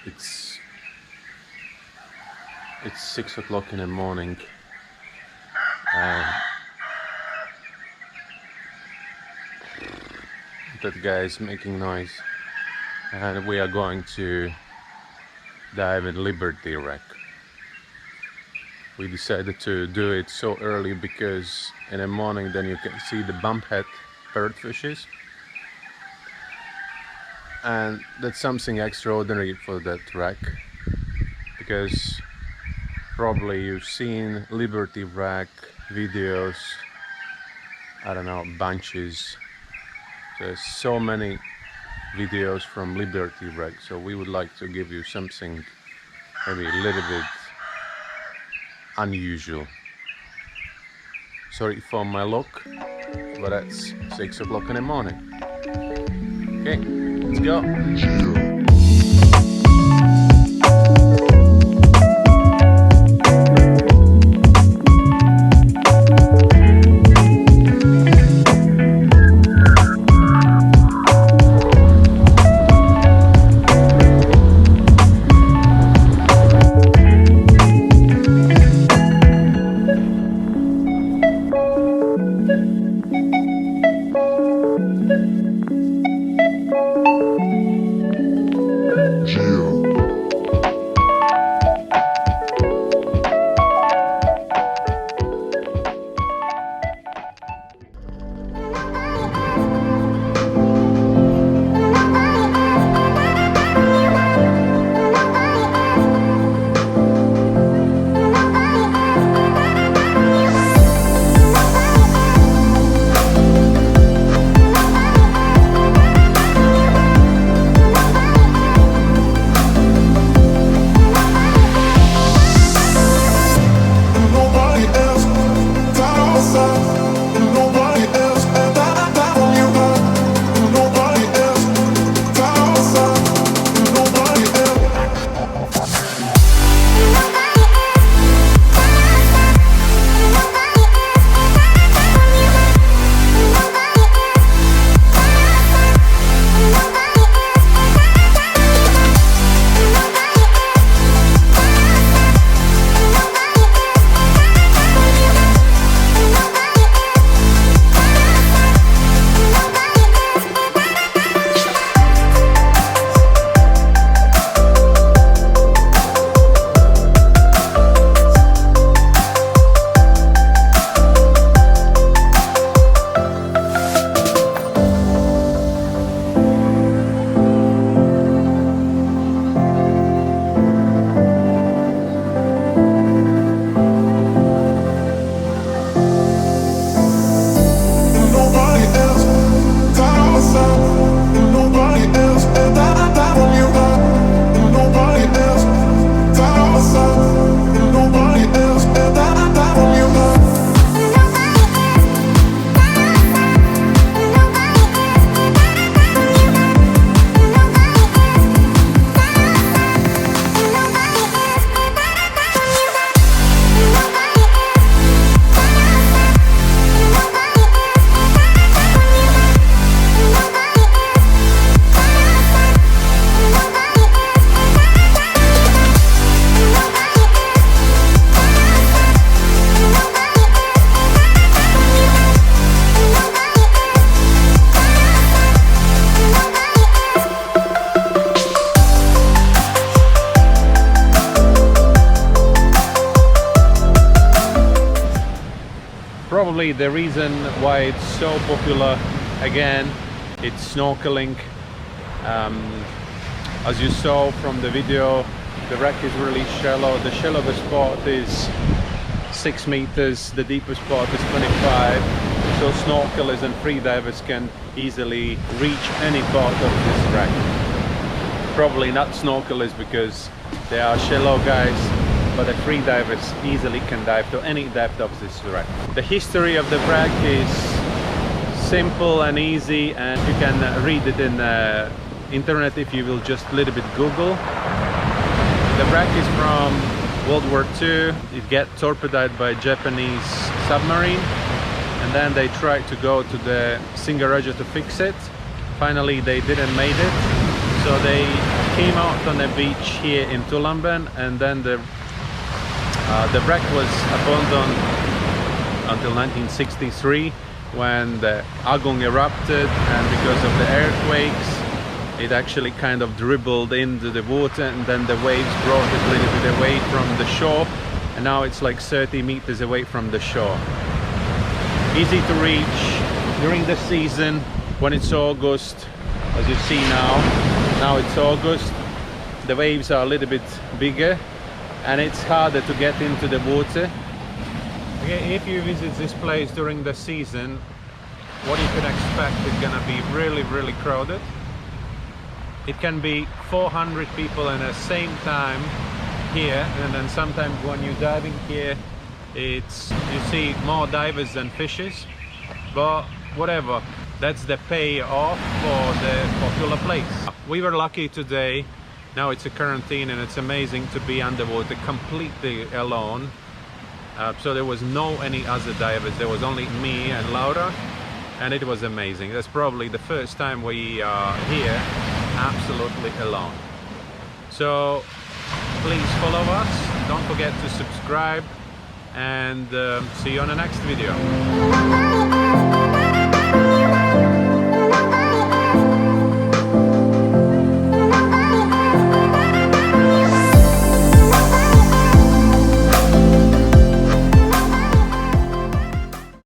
It's 6 o'clock in the morning. That guy is making noise, and we are going to dive in Liberty wreck. We decided to do it so early because in the morning then you can see the bumphead parrotfishes, and that's something extraordinary for that wreck, because probably you've seen Liberty wreck videos, I don't know, bunches. There's so many videos from Liberty wreck, so we would like to give you something maybe a little bit unusual. Sorry for my look, but it's 6 o'clock in the morning. Okay, let's go. Probably the reason why it's so popular again, it's snorkeling. As you saw from the video, the wreck is really shallow. The shallowest spot is 6 meters, the deepest spot is 25. So snorkelers and freedivers can easily reach any part of this wreck. Probably not snorkelers because they are shallow guys, but the freedivers easily can dive to any depth of this wreck. The history of the wreck is simple and easy, and you can read it in the internet if you will just a little bit Google. The wreck is from World War II. It got torpedoed by a Japanese submarine, and then they tried to go to the Singaraja to fix it. Finally they didn't make it, So they came out on the beach here in Tulamben, and then the wreck was abandoned until 1963 when the Agung erupted, and because of the earthquakes it actually kind of dribbled into the water, and then the waves brought it a little bit away from the shore, and now it's like 30 meters away from the shore. Easy to reach during the season when it's August, as you see now it's August. The waves are a little bit bigger and it's harder to get into the water. Okay, if you visit this place during the season, what you can expect is gonna be really crowded. It can be 400 people at the same time here, and then sometimes when you're diving here, you see more divers than fishes, but whatever, that's the payoff for the popular place. We were lucky today. Now it's a quarantine and it's amazing to be underwater completely alone. So there was no any other divers, there was only me and Laura, and it was amazing. That's probably the first time we are here absolutely alone. So please follow us, don't forget to subscribe, and see you on the next video.